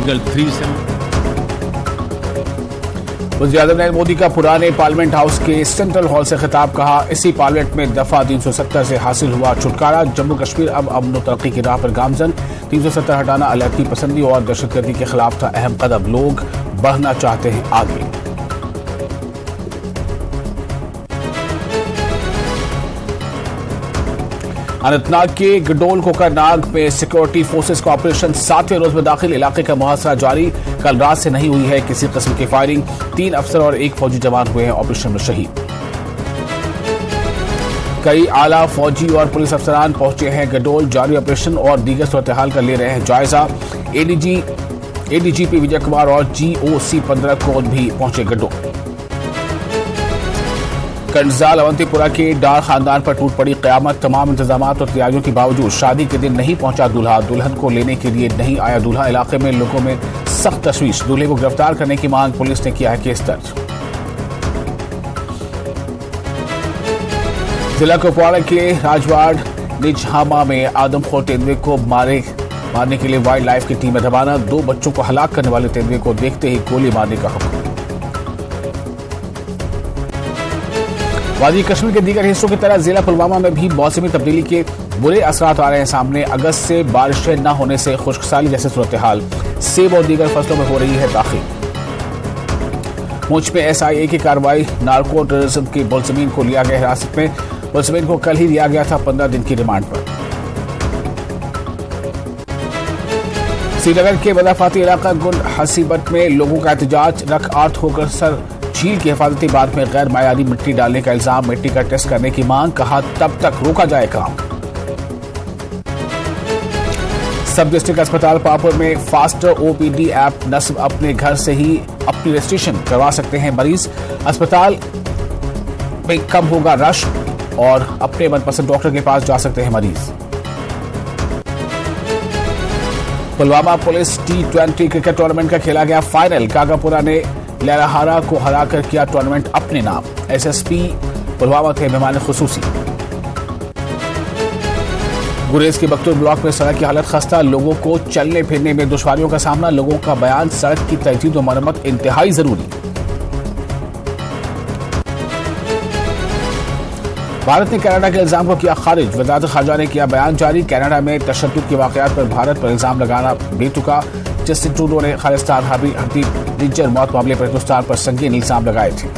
Article 3 से। वज़ीर-ए-आज़म नरेंद्र मोदी का पुराने पार्लियामेंट हाउस के सेंट्रल हॉल से खिताब, कहा इसी पार्लियामेंट में दफा 370 से हासिल हुआ छुटकारा। जम्मू कश्मीर अब अमन और तरक्की की राह पर गामजन। 370 हटाना अलहदगी पसंदी और दहशतगर्दी के खिलाफ था अहम कदम। लोग बढ़ना चाहते हैं आगे। अनंतनाग के गडोल कोकरनाग में सिक्योरिटी फोर्सेस का ऑपरेशन 7वें रोज में दाखिल। इलाके का मुहासरा जारी। कल रात से नहीं हुई है किसी किस्म की फायरिंग। 3 अफसर और 1 फौजी जवान हुए हैं ऑपरेशन में शहीद। कई आला फौजी और पुलिस अफसरान पहुंचे हैं गडोल। जारी ऑपरेशन और दीगर सूरत हाल का ले रहे हैं जायजा। एडीजीपी विजय कुमार और GOC 15 को भी पहुंचे गडोल। कंडजाल अवंतीपुरा के डार खानदान पर टूट पड़ी कयामत। तमाम इंतजाम और तैयारियों के बावजूद शादी के दिन नहीं पहुंचा दूल्हा। दुल्हन को लेने के लिए नहीं आया दूल्हा। इलाके में लोगों में सख्त तशवीश। दूल्हे को गिरफ्तार करने की मांग। पुलिस ने किया है केस दर्ज। जिला कुपवाड़ा के राजवाड़ निजहामा में आदमखोर तेंदुए को मारने के लिए वाइल्ड लाइफ की टीम में रवाना। 2 बच्चों को हलाक करने वाले तेंदुए को देखते ही गोली मारने का हुक्म। वादी कश्मीर के दीगर हिस्सों की तरह जिला पुलवामा में भी मौसमी तब्दीली के बुरे असरात आ रहे हैं सामने। अगस्त से बारिशें न होने से खुश्कसाली जैसे सूरत हाल। सेब और दीगर फसलों में हो रही है ताखीर। मुझ में SIA की कार्रवाई। नार्को टेररिज्म की मुलजिमीन को लिया गया हिरासत में। मुलजिमीन को कल ही लिया गया था 15 दिन की रिमांड पर। श्रीनगर के वदाफाती इलाका गुंड हसीबत में लोगों का एहतजाज। रख आर्थ होकर सर झील की हिफाजती बांध में गैर मायारी मिट्टी डालने का इल्जाम। मिट्टी का टेस्ट करने की मांग। कहा तब तक रोका जाए काम। सब डिस्ट्रिक्ट अस्पताल पापुर में फास्टर OPD ऐप नस्ब। अपने घर से ही अपनी रजिस्ट्रेशन करवा सकते हैं मरीज। अस्पताल में कम होगा रश और अपने मनपसंद डॉक्टर के पास जा सकते हैं मरीज। Pulwama police T20 cricket tournament का खेला गया फाइनल। कागापुरा ने लहराहारा को हराकर किया टूर्नामेंट अपने नाम। SSP पुलवामा थे मेहमान खुसूसी। गुरेज के बख्तूर ब्लॉक में सड़क की हालत खस्ता। लोगों को चलने फिरने में दुश्वारियों का सामना। लोगों का बयान सड़क की तजदीद व मरम्मत इंतहाई जरूरी। भारत ने कनाडा के इल्जाम को किया खारिज। वज़ारत ख़ारजा ने किया बयान जारी। कनाडा में तशद्दुद के वाक़यात पर भारत पर इल्जाम लगाना बेतुका। जस्टिन ट्रूडो ने खालिस्तान हर्बी रिजर मौत मामले पर हिंदुस्तान पर संगीन इल्जाम लगाए थे।